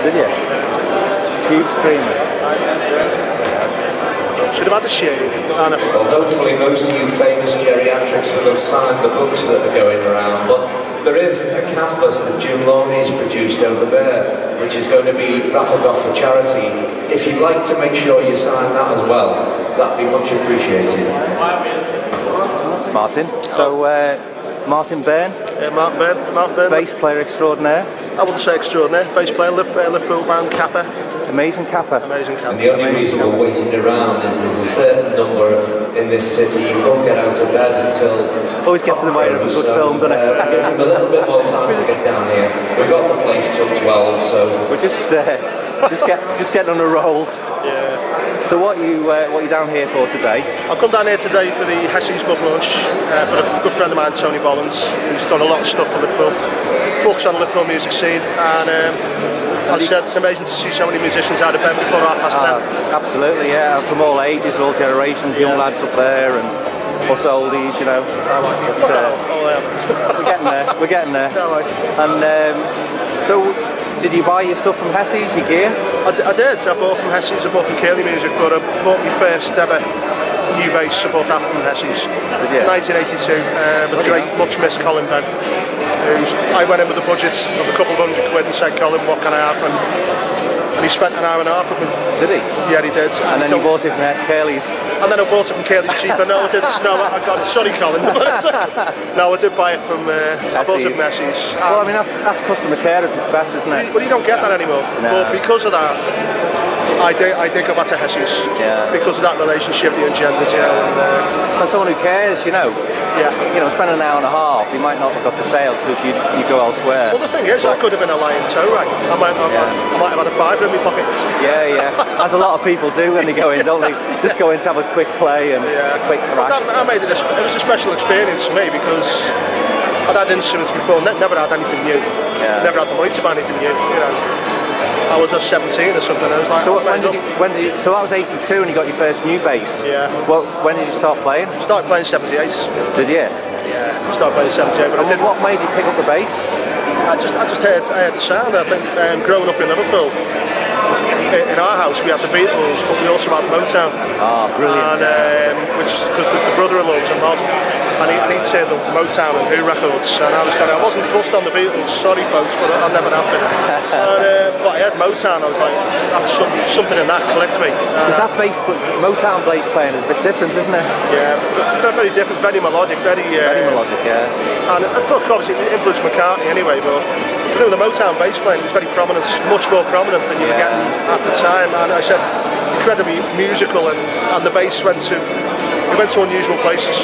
Did you? Tube screamer. Should have had the shave. Well, hopefully most of you famous geriatrics will have signed the books that are going around, but there is a canvas that Jim Loney's produced over there, which is going to be raffled off for charity. If you'd like to make sure you sign that as well, that'd be much appreciated. Martin. So, Martin Byrne. Martin Byrne. Bass player extraordinaire. I wouldn't say extraordinary. Bass player, Liverpool band, Kappa. Amazing Kappa. Amazing Kappa. And the only reason we're waiting around is there's a certain number in this city you won't get out of bed until... Always gets in the way of a good film, doesn't it? Give them a little bit more time to get down here. We've got the place till 12, so... We're just getting on a roll. Yeah. So what you down here for today? I've come down here today for the Hessys book launch for a good friend of mine, Tony Bolland, who's done a lot of stuff for Liverpool, books on the Liverpool music scene, and as I said, it's amazing to see so many musicians out of bed before 10:30. Absolutely, yeah, from all ages, all generations, young lads up there, and us oldies, you know. We're getting there. And so, did you buy your stuff from Hessys, your gear? I did. I bought from Hessys, I bought from Calland Music, but I bought my first ever new bass. I bought that from Hessys. 1982, with the great much missed Colin Ben. I went in with a budget of a couple of £100 and said, Colin, what can I have? And he spent an hour and a half with me. Did he? Yeah, he did. And then you bought it from Curly's? And then I bought it from Curly's cheaper. No, I didn't. No, I got it. Sorry, Colin. No, I did buy it from, I bought it from Hessys. Well, I mean, that's customer care at its best, isn't it? Well, you don't get that anymore. No. But because of that, I did go back to Hessys. Yeah. Because of that relationship you engendered, you know. And someone who cares, you know. Yeah. You know, spend an hour and a half, you might not have got the sale because you go elsewhere. Well, the thing is, I could have been a lying toe rag. I might have had a fiver in my pocket. Yeah. As a lot of people do when they go in, don't they? Just go in to have a quick play and a quick crack. I made it. It was a special experience for me because I'd had instruments before, never had anything new. Yeah. Never had the money to buy anything new. You know. I was 17 or something. I was like, so so that was 82 and you got your first new bass. Yeah. Well, when did you start playing? Started playing 78. Did you? Yeah. Started playing 78. But what made you pick up the bass? I just heard the sound. I think growing up in Liverpool, in our house we had the Beatles, but we also had Motown. Oh, brilliant! And which because the brother-in-law was a mod, and he'd say the Motown and Who records, and I wasn't fussed on the Beatles. Sorry, folks, but I never have been. But I had Motown. I was like, that's something in that clicked me. That Motown bass playing is a bit different, isn't it? Yeah, very different, very melodic, very melodic, yeah. And look, obviously it influenced McCartney anyway, but the Motown bass playing was very prominent, much more prominent than you were getting at the time. And I said, incredibly musical, and the bass went to unusual places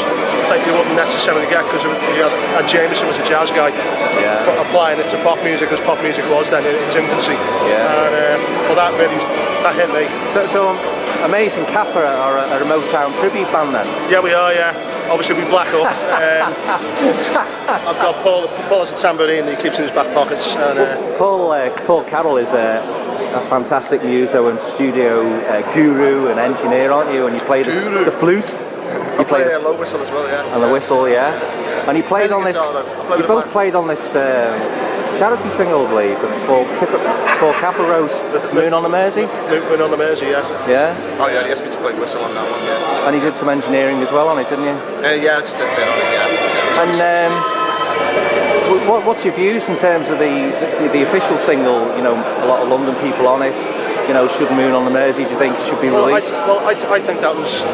that you wouldn't necessarily get because Jameson was a jazz guy, but applying it to pop music as pop music was then in its infancy. And well, that hit me. So Amazing Kappa are a Motown tribute band then? Yeah, we are. Yeah, obviously we black up. I've got Paul has a tambourine that he keeps in his back pockets. And, Paul Carroll is a fantastic muso and studio guru and engineer, aren't you? And you play the flute. I play a low whistle as well, yeah. And the whistle, yeah. And you played on this. You both played on this charity single, I believe. Paul Kappa wrote "Moon on the Mersey." Moon on the Mersey, yeah. Yeah. Oh yeah, he asked me to play whistle on that one, yeah. And you did some engineering as well on it, didn't you? Yeah, I just did a bit on it, yeah. And what's your views in terms of the official single? You know, a lot of London people on it. You know, should Moon on the Mersey, do you think should be released? I think that was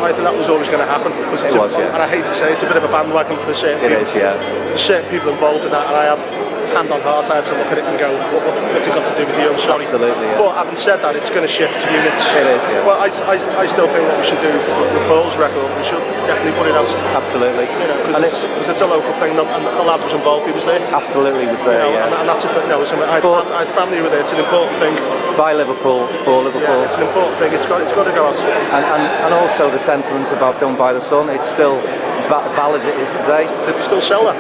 always going to happen because and I hate to say it's a bit of a bandwagon for certain people. It is, yeah. There's certain people involved in that, and I have hand on heart, I have to look at it and go, what's it got to do with you? I'm sorry. Absolutely, yeah. But having said that, it's going to shift to units. It is, yeah. But I still think what we should do with Paul's record, we should definitely put it out. Absolutely. You know, because it's a local thing, and the lad was involved, he was there. Absolutely was there, you know, yeah. And that's I had family with it, it's an important thing. By Liverpool, for Liverpool. Yeah, it's an important thing, it's got to go out. And also the sentiments about Done by the Sun, it's still valid as it is today. Did they still sell that?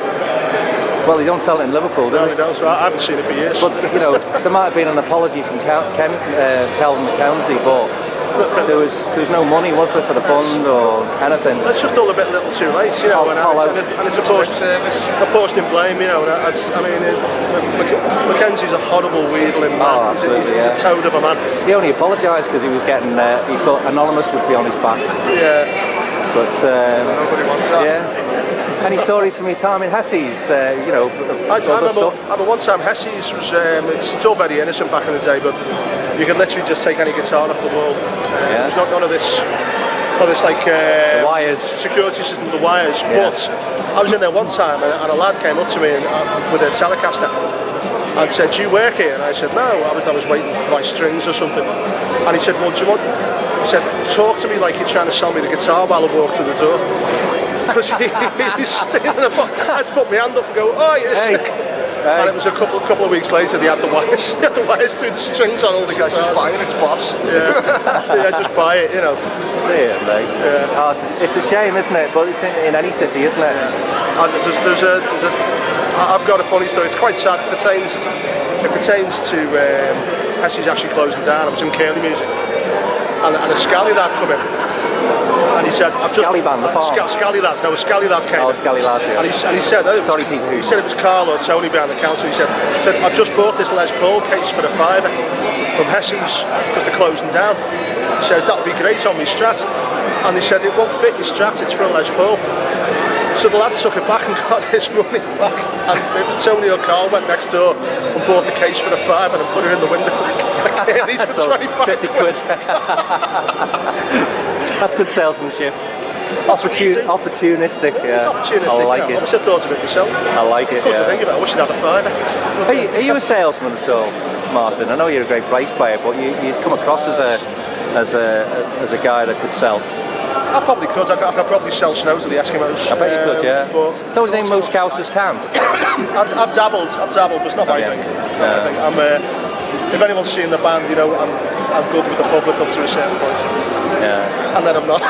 Well, they don't sell it in Liverpool, do they? No, they don't. So I haven't seen it for years. But, you know, there might have been an apology from Calvin McKenzie, but There was no money, was there, for the fund or anything? It's just all a little too late, you know, and it's a portion blame, you know. Mackenzie's a horrible wheedling man. He's a toad of a man. He only apologised because he was getting, he thought Anonymous would be on his back. Yeah. But, nobody wants that. Yeah. Any stories from your time in Hessys, you know, I remember one time Hessys was, it's all very innocent back in the day, but you could literally just take any guitar off the wall. There's not none of this like wires. Security system, the wires. But I was in there one time and a lad came up to me with a Telecaster and said, "Do you work here?" And I said, "No, I was waiting for my strings or something." And he said, "Well, do you want?" He said, "Talk to me like you're trying to sell me the guitar while I walk to the door." Because he's standing in a box. I had to put my hand up and go, "Oh, you're sick." And it was a couple of weeks later they had the wires through the strings on all the guitars. Just buying its boss. Yeah, just buy it, you know. Yeah, mate. Yeah. Oh, it's a shame, isn't it? But it's in any city, isn't it? I've got a funny story. It's quite sad. It pertains to Hessys actually closing down. I was in Curly Music, and a Scally lad come in. And he said, "I've just Scally band, the farm. Scally lad. No, a Scally lad came. Oh, Scally lad. Yeah. And he said, sorry, people. He said it was Carl or Tony behind the counter. He said, "I've just bought this Les Paul case for a £5 from Hessys because they're closing down." He says that would be great on my Strat, and he said it won't fit your Strat. It's for a Les Paul. So the lad took it back and got his money back, and it was Tony or Carl went next door and bought the case for a £5 and put it in the window. These for 25 50 quid. That's good salesmanship. Opportunistic, yeah. It's opportunistic. I like it. I wish I thought of it myself. I like it. Of course, I think about it. I wish I'd had a £5. Are you a salesman at all, Martin? I know you're a great bass player, but you come across as a guy that could sell. I probably could. I could probably sell snow to the Eskimos. I bet you could, yeah. But don't think most Scousers can. I've dabbled, but it's not my thing. If anyone's seen the band, you know, I'm good with the public up to a certain point. Yeah. And then I'm not.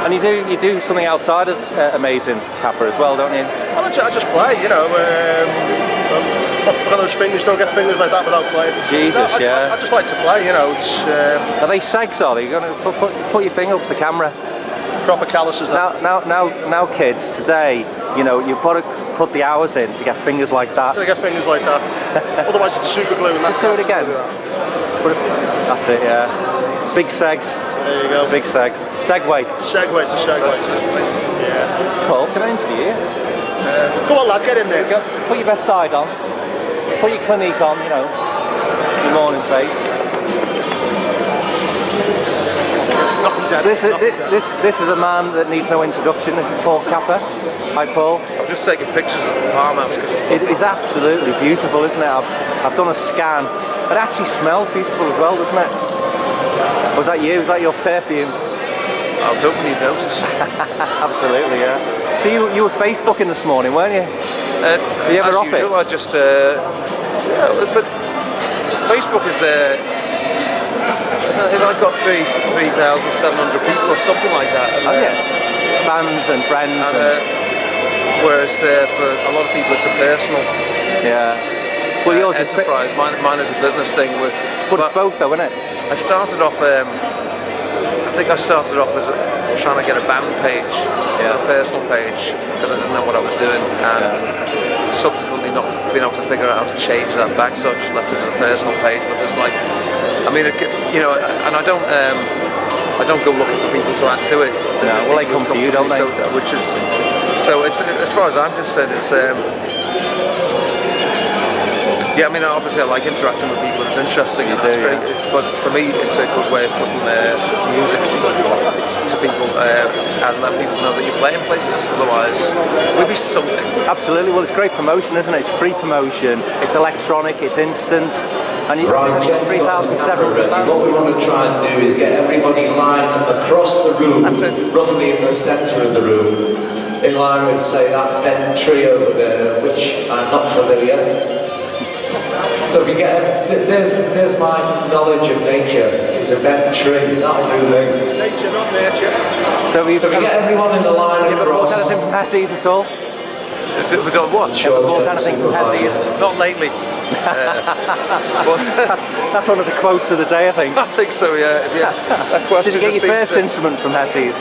And you do something outside of Amazing Kappa as well, don't you? I just play, you know. I've got those fingers, don't get fingers like that without playing. Jesus, I just like to play, you know. It's, are they segs, are they? You're going to put your finger up to the camera? Proper calluses. Now kids, today, you know, you've got to put the hours in to get fingers like that. To get fingers like that. Otherwise it's super glue. And just do it again. That's it, yeah. Big segs. There you go. Big segs. Segway. Segway to segway. Yeah. Paul, can I interview you? Come on, lad, get in there. Put your best side on. Put your Clinique on, you know. Your morning face. This is a man that needs no introduction. This is Paul Kappa. Hi, Paul. I'm just taking pictures of the farmhouse. It's absolutely beautiful, isn't it? I've done a scan. It actually smells beautiful as well, doesn't it? Was that you? Was that your perfume? I was hoping you'd notice. Absolutely, yeah. So you were Facebooking this morning, weren't you? Are you ever off it? I just, but Facebook is I've got 3,700 people or something like that. And, fans and friends. Whereas for a lot of people it's a personal. Yeah. Well, yours is enterprise. Mine is a business thing. But it's both, though, isn't it? I started off. I think I started off as trying to get a band page, a personal page, because I didn't know what I was doing, and subsequently not being able to figure out how to change that back, so I just left it as a personal page. But there's like, I mean, you know, and I don't go looking for people to add to it. Yeah, well, they come to you, don't they? So it's, as far as I'm concerned, it's. Yeah, I mean, obviously I like interacting with people, it's interesting and that's great, but for me it's a good way of putting music to people and let people know that you're playing places, otherwise we'd be sunk. Absolutely, well it's great promotion, isn't it? It's free promotion, it's electronic, it's instant, and you right, 3,700 fans. What we want to try and do is get everybody lined across the room, roughly in the centre of the room, in line with, say, that bent tree over there, which I'm not familiar. So if you get, there's my knowledge of nature. It's a bent tree, that'll do me. Nature, not nature. So we get everyone in the line across. Have you ever bought anything from Hessys at all? We don't what? Ever bought anything from Hessys? Not lately. But That's one of the quotes of the day, I think. I think so, yeah. That question Did you get just your seems first instrument from Hessys?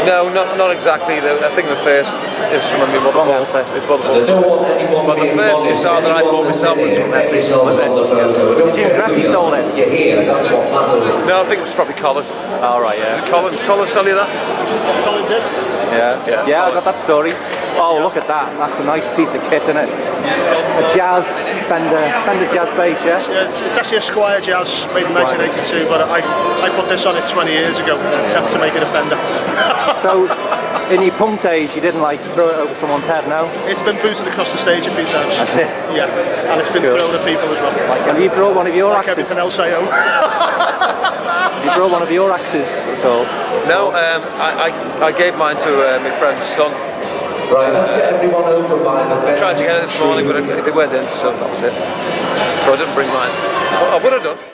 No, not exactly. I think the first instrument my mother Wrong bought. answer. My brother I bought. don't want anyone But the being first modest guitar that I bought myself was from Hessys. on the photo. Did you and Grassy sold it? You're here, that's what matters. No, I think it was probably Calland. All right, yeah. Colin sell you that? Colin did. Yeah, I got that story. Oh, look at that. That's a nice piece of kit, isn't it? A jazz, Fender jazz bass, yeah? It's actually a Squire Jazz made in 1982, but I put this on it 20 years ago and attempted to make it a Fender. So, in your punk days, you didn't like throw it over someone's head, no? It's been booted across the stage a few times. That's it. Yeah, and it's been Cool. thrown at people as well. Have you brought one of your Like axes? everything else I own. You brought one of your axes at all? No, I gave mine to my friend's son. Right, let's get everyone over by the I tried to get it this morning, but it went in, so that was it. So I didn't bring mine. I would have done.